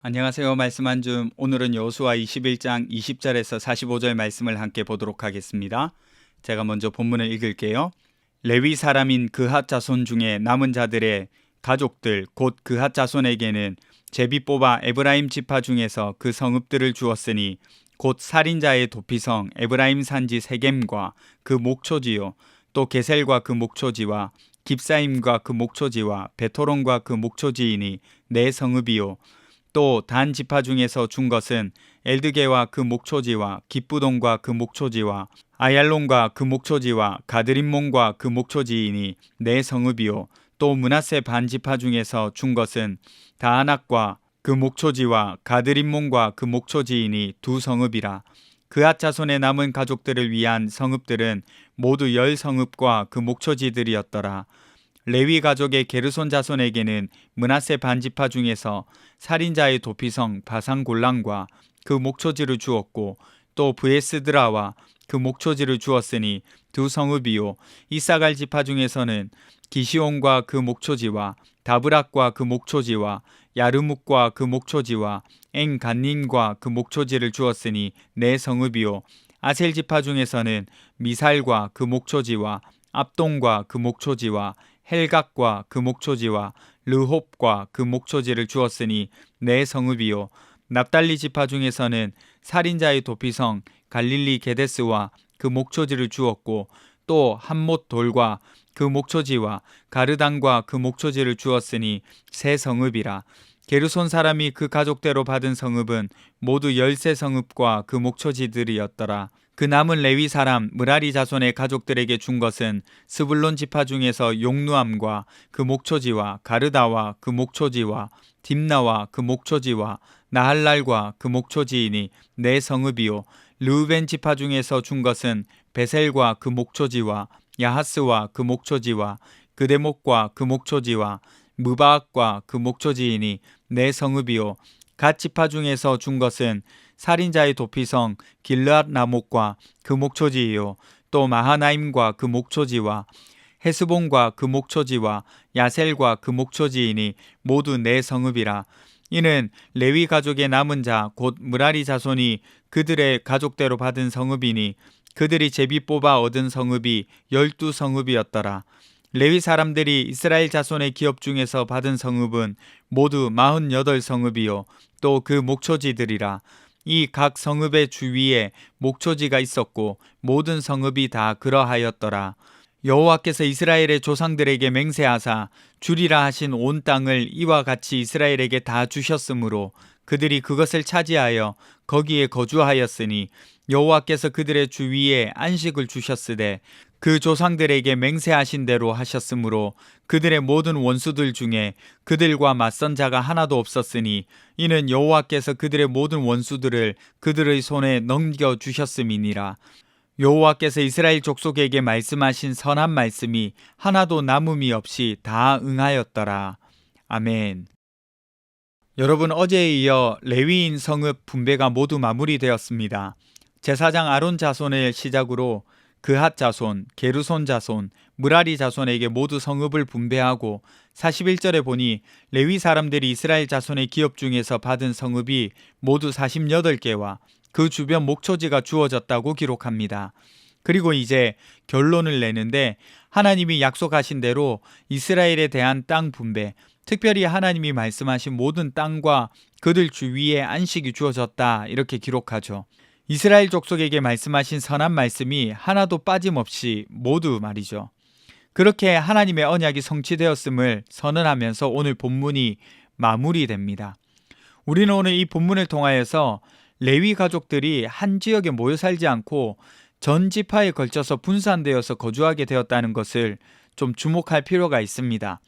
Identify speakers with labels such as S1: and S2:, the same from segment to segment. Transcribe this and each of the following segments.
S1: 안녕하세요. 말씀 한 줌. 오늘은 여호수아 21장 20절에서 45절 말씀을 함께 보도록 하겠습니다. 제가 먼저 본문을 읽을게요. 레위 사람인 그핫 자손 중에 남은 자들의 가족들 곧 그핫 자손에게는 제비 뽑아 에브라임 지파 중에서 그 성읍들을 주었으니 곧 살인자의 도피성 에브라임 산지 세겜과 그 목초지요, 또 게셀과 그 목초지와 깁사임과 그 목초지와 베토론과 그 목초지이니 네 성읍이요. 또 단 지파 중에서 준 것은 엘드게와 그 목초지와 깁부동과 그 목초지와 아얄론과 그 목초지와 가드림몬과 그 목초지이니 네 성읍이요. 또 므낫세 반 지파 중에서 준 것은 다아낙과 그 목초지와 가드림몬과 그 목초지이니 두 성읍이라. 그앗 자손의 남은 가족들을 위한 성읍들은 모두 10성읍과 그 목초지들이었더라. 레위 가족의 게르손 자손에게는 므낫세 반지파 중에서 살인자의 도피성 바산골란과 그 목초지를 주었고, 또 브에스드라와 그 목초지를 주었으니 두 성읍이요. 이사갈 지파 중에서는 기시온과 그 목초지와 다브락과 그 목초지와 야르묵과 그 목초지와 엥간닌과 그 목초지를 주었으니 네 성읍이요. 아셀 지파 중에서는 미살과 그 목초지와 압동과 그 목초지와 헬각과 그 목초지와 르홉과 그 목초지를 주었으니 네 성읍이요. 납달리 지파 중에서는 살인자의 도피성 갈릴리 게데스와 그 목초지를 주었고, 또 함못 돌과 그 목초지와 가르단과 그 목초지를 주었으니 세 성읍이라. 게르손 사람이 그 가족대로 받은 성읍은 모두 13성읍과 그 목초지들이었더라. 그 남은 레위 사람 므라리 자손의 가족들에게 준 것은 스불론 지파 중에서 용누암과 그 목초지와 가르다와 그 목초지와 딥나와 그 목초지와 나할랄과 그 목초지이니 네 성읍이요. 르우벤 지파 중에서 준 것은 베셀과 그 목초지와 야하스와 그 목초지와 그데목과 그 목초지와 무바악과 그 목초지이니 네 성읍이요. 갓 지파 중에서 준 것은 살인자의 도피성 길르앗 라목과 그 목초지이요. 또 마하나임과 그 목초지와 헤스본과 그 목초지와 야셀과 그 목초지이니 모두 네 성읍이라. 이는 레위 가족의 남은 자 곧 므라리 자손이 그들의 가족대로 받은 성읍이니 그들이 제비 뽑아 얻은 성읍이 12성읍이었더라. 레위 사람들이 이스라엘 자손의 기업 중에서 받은 성읍은 모두 48성읍이요. 또 그 목초지들이라. 이 각 성읍의 주위에 목초지가 있었고 모든 성읍이 다 그러하였더라. 여호와께서 이스라엘의 조상들에게 맹세하사 주리라 하신 온 땅을 이와 같이 이스라엘에게 다 주셨으므로 그들이 그것을 차지하여 거기에 거주하였으니 여호와께서 그들의 주위에 안식을 주셨으되 그 조상들에게 맹세하신 대로 하셨으므로 그들의 모든 원수들 중에 그들과 맞선 자가 하나도 없었으니 이는 여호와께서 그들의 모든 원수들을 그들의 손에 넘겨 주셨음이니라. 여호와께서 이스라엘 족속에게 말씀하신 선한 말씀이 하나도 남음이 없이 다 응하였더라. 아멘. 여러분, 어제에 이어 레위인 성읍 분배가 모두 마무리되었습니다. 제사장 아론 자손을 시작으로 그핫 자손, 게르손 자손, 므라리 자손에게 모두 성읍을 분배하고 41절에 보니 레위 사람들이 이스라엘 자손의 기업 중에서 받은 성읍이 모두 48개와 그 주변 목초지가 주어졌다고 기록합니다. 그리고 이제 결론을 내는데 하나님이 약속하신 대로 이스라엘에 대한 땅 분배, 특별히 하나님이 말씀하신 모든 땅과 그들 주위에 안식이 주어졌다 이렇게 기록하죠. 이스라엘 족속에게 말씀하신 선한 말씀이 하나도 빠짐없이 모두 말이죠. 그렇게 하나님의 언약이 성취되었음을 선언하면서 오늘 본문이 마무리됩니다. 우리는 오늘 이 본문을 통하여서 레위 가족들이 한 지역에 모여 살지 않고 전 지파에 걸쳐서 분산되어서 거주하게 되었다는 것을 좀 주목할 필요가 있습니다.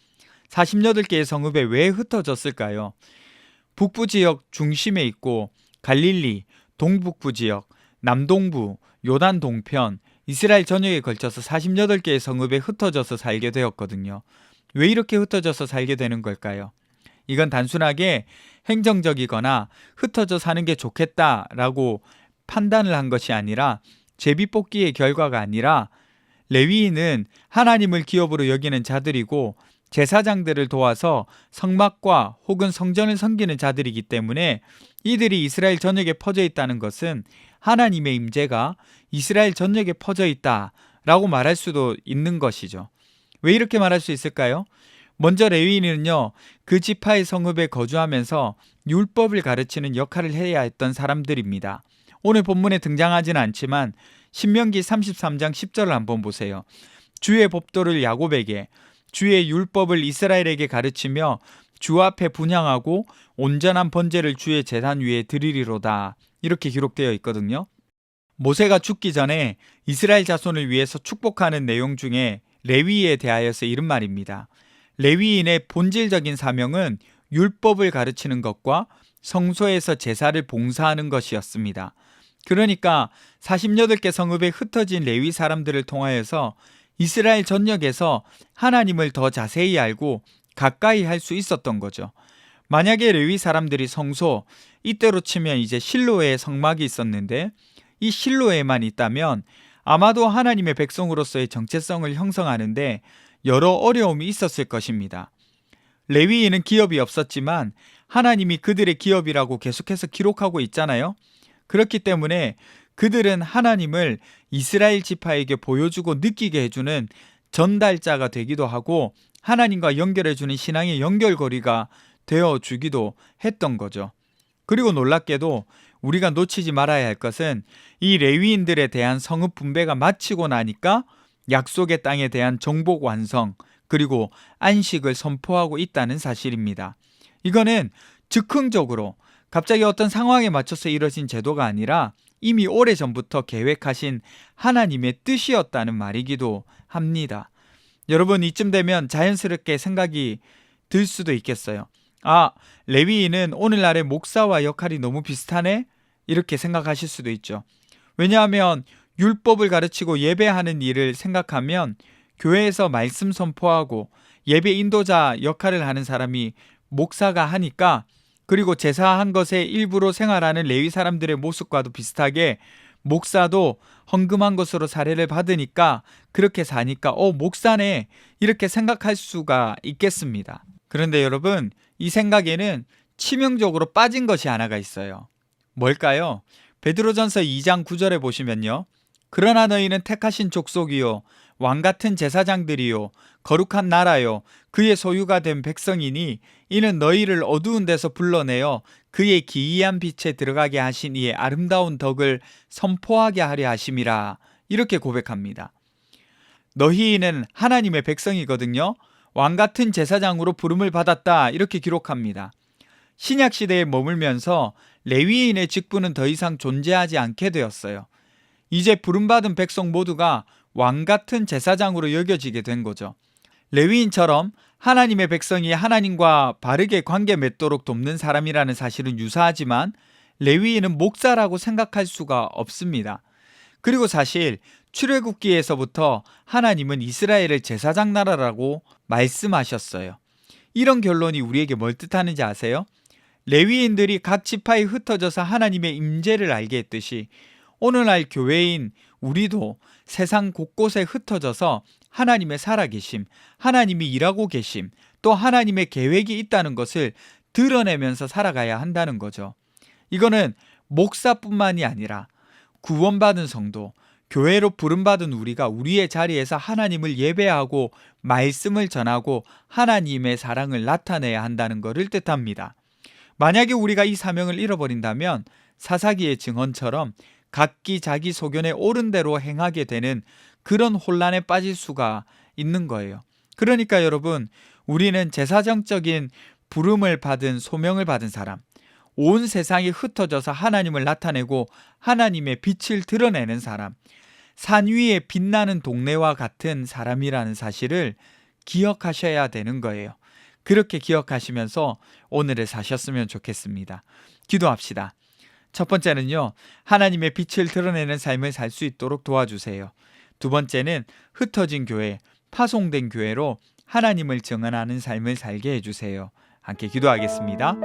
S1: 48개의 성읍에 왜 흩어졌을까요? 북부 지역 중심에 있고 갈릴리, 동북부 지역, 남동부, 요단 동편, 이스라엘 전역에 걸쳐서 48개의 성읍에 흩어져서 살게 되었거든요. 왜 이렇게 흩어져서 살게 되는 걸까요? 이건 단순하게 행정적이거나 흩어져 사는 게 좋겠다라고 판단을 한 것이 아니라 제비뽑기의 결과가 아니라 레위인은 하나님을 기업으로 여기는 자들이고 제사장들을 도와서 성막과 혹은 성전을 섬기는 자들이기 때문에 이들이 이스라엘 전역에 퍼져 있다는 것은 하나님의 임재가 이스라엘 전역에 퍼져 있다라고 말할 수도 있는 것이죠. 왜 이렇게 말할 수 있을까요? 먼저 레위인은요, 그 지파의 성읍에 거주하면서 율법을 가르치는 역할을 해야 했던 사람들입니다. 오늘 본문에 등장하지는 않지만 신명기 33장 10절을 한번 보세요. 주의 법도를 야곱에게, 주의 율법을 이스라엘에게 가르치며 주 앞에 분향하고 온전한 번제를 주의 제단 위에 드리리로다. 이렇게 기록되어 있거든요. 모세가 죽기 전에 이스라엘 자손을 위해서 축복하는 내용 중에 레위에 대하여서 이런 말입니다. 레위인의 본질적인 사명은 율법을 가르치는 것과 성소에서 제사를 봉사하는 것이었습니다. 그러니까 48개 성읍에 흩어진 레위 사람들을 통하여서 이스라엘 전역에서 하나님을 더 자세히 알고 가까이 할 수 있었던 거죠. 만약에 레위 사람들이 성소, 이때로 치면 이제 실로에 성막이 있었는데 이 실로에만 있다면 아마도 하나님의 백성으로서의 정체성을 형성하는데 여러 어려움이 있었을 것입니다. 레위인은 기업이 없었지만 하나님이 그들의 기업이라고 계속해서 기록하고 있잖아요. 그렇기 때문에 그들은 하나님을 이스라엘 지파에게 보여주고 느끼게 해주는 전달자가 되기도 하고 하나님과 연결해주는 신앙의 연결고리가 되어주기도 했던 거죠. 그리고 놀랍게도 우리가 놓치지 말아야 할 것은 이 레위인들에 대한 성읍 분배가 마치고 나니까 약속의 땅에 대한 정복 완성 그리고 안식을 선포하고 있다는 사실입니다. 이거는 즉흥적으로 갑자기 어떤 상황에 맞춰서 이뤄진 제도가 아니라 이미 오래전부터 계획하신 하나님의 뜻이었다는 말이기도 합니다. 여러분, 이쯤 되면 자연스럽게 생각이 들 수도 있겠어요. 아, 레위인은 오늘날의 목사와 역할이 너무 비슷하네? 이렇게 생각하실 수도 있죠. 왜냐하면 율법을 가르치고 예배하는 일을 생각하면 교회에서 말씀 선포하고 예배 인도자 역할을 하는 사람이 목사가 하니까, 그리고 제사한 것의 일부로 생활하는 레위 사람들의 모습과도 비슷하게 목사도 헌금한 것으로 사례를 받으니까 그렇게 사니까 목사네 이렇게 생각할 수가 있겠습니다. 그런데 여러분, 이 생각에는 치명적으로 빠진 것이 하나가 있어요. 뭘까요? 베드로전서 2장 9절에 보시면요, 그러나 너희는 택하신 족속이요 왕같은 제사장들이요 거룩한 나라요 그의 소유가 된 백성이니 이는 너희를 어두운 데서 불러내어 그의 기이한 빛에 들어가게 하신 이의 아름다운 덕을 선포하게 하려 하심이라. 이렇게 고백합니다. 너희는 하나님의 백성이거든요. 왕같은 제사장으로 부름을 받았다. 이렇게 기록합니다. 신약 시대에 머물면서 레위인의 직분은 더 이상 존재하지 않게 되었어요. 이제 부름받은 백성 모두가 왕같은 제사장으로 여겨지게 된 거죠. 레위인처럼 하나님의 백성이 하나님과 바르게 관계 맺도록 돕는 사람이라는 사실은 유사하지만 레위인은 목사라고 생각할 수가 없습니다. 그리고 사실 출애굽기에서부터 하나님은 이스라엘을 제사장 나라라고 말씀하셨어요. 이런 결론이 우리에게 뭘 뜻하는지 아세요? 레위인들이 각 지파에 흩어져서 하나님의 임재를 알게 했듯이 오늘날 교회인 우리도 세상 곳곳에 흩어져서 하나님의 살아계심, 하나님이 일하고 계심, 또 하나님의 계획이 있다는 것을 드러내면서 살아가야 한다는 거죠. 이거는 목사뿐만이 아니라 구원받은 성도, 교회로 부름받은 우리가 우리의 자리에서 하나님을 예배하고 말씀을 전하고 하나님의 사랑을 나타내야 한다는 것을 뜻합니다. 만약에 우리가 이 사명을 잃어버린다면 사사기의 증언처럼 각기 자기 소견에 옳은 대로 행하게 되는 그런 혼란에 빠질 수가 있는 거예요. 그러니까 여러분, 우리는 제사장적인 부름을 받은 소명을 받은 사람, 온 세상에 흩어져서 하나님을 나타내고 하나님의 빛을 드러내는 사람, 산 위에 빛나는 동네와 같은 사람이라는 사실을 기억하셔야 되는 거예요. 그렇게 기억하시면서 오늘을 사셨으면 좋겠습니다. 기도합시다. 첫 번째는요, 하나님의 빛을 드러내는 삶을 살 수 있도록 도와주세요. 두 번째는 흩어진 교회, 파송된 교회로 하나님을 증언하는 삶을 살게 해주세요. 함께 기도하겠습니다.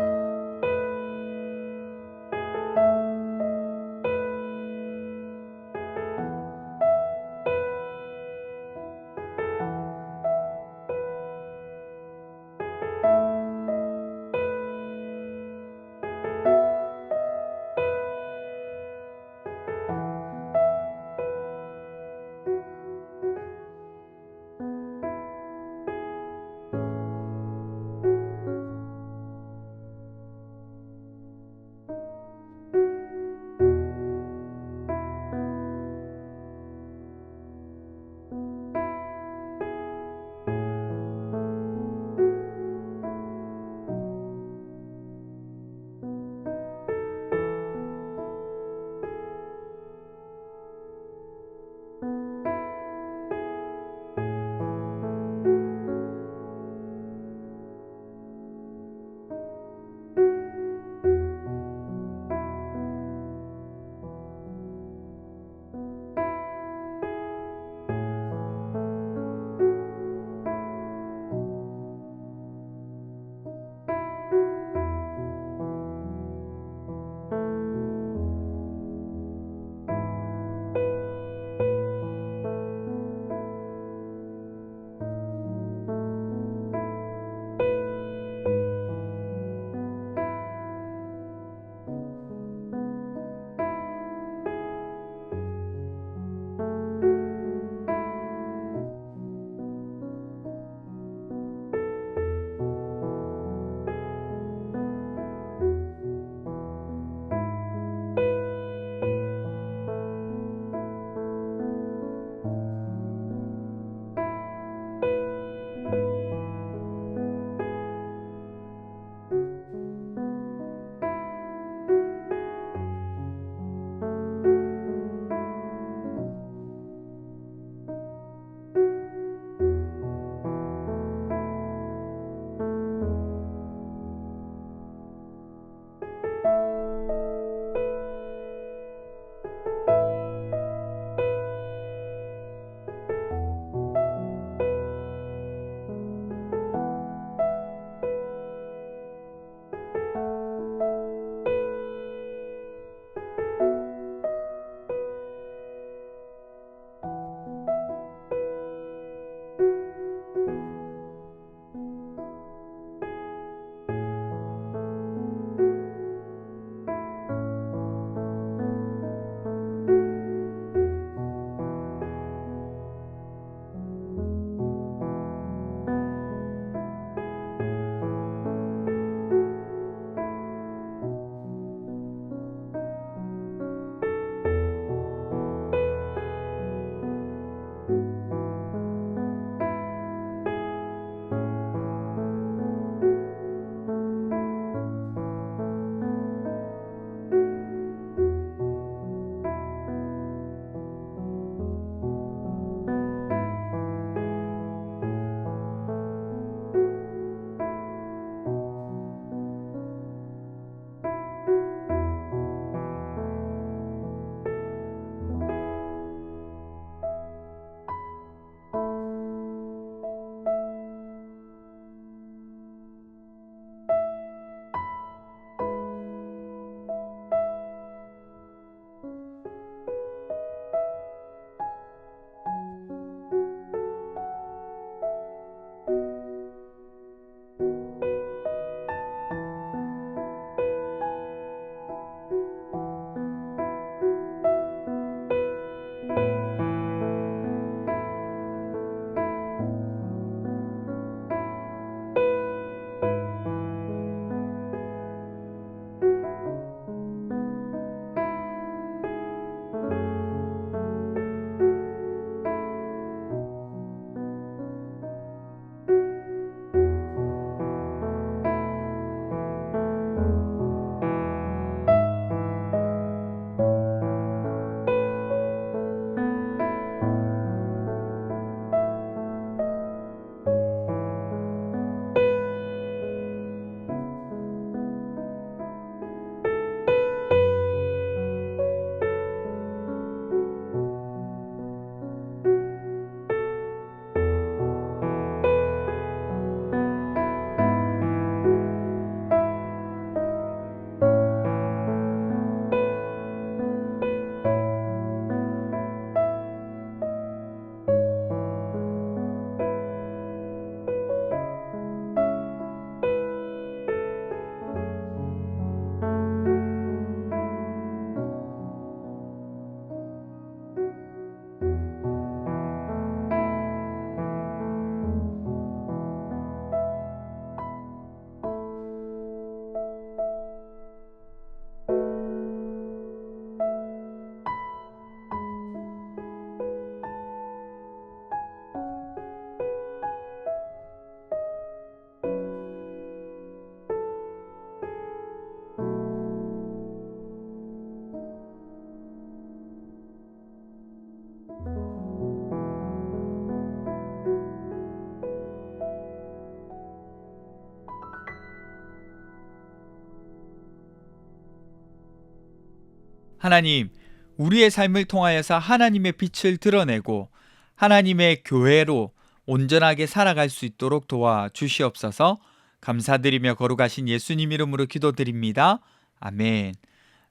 S1: 하나님, 우리의 삶을 통하여서 하나님의 빛을 드러내고 하나님의 교회로 온전하게 살아갈 수 있도록 도와주시옵소서. 감사드리며 거룩하신 예수님 이름으로 기도드립니다. 아멘.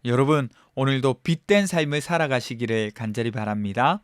S1: 여러분, 오늘도 빛된 삶을 살아가시기를 간절히 바랍니다.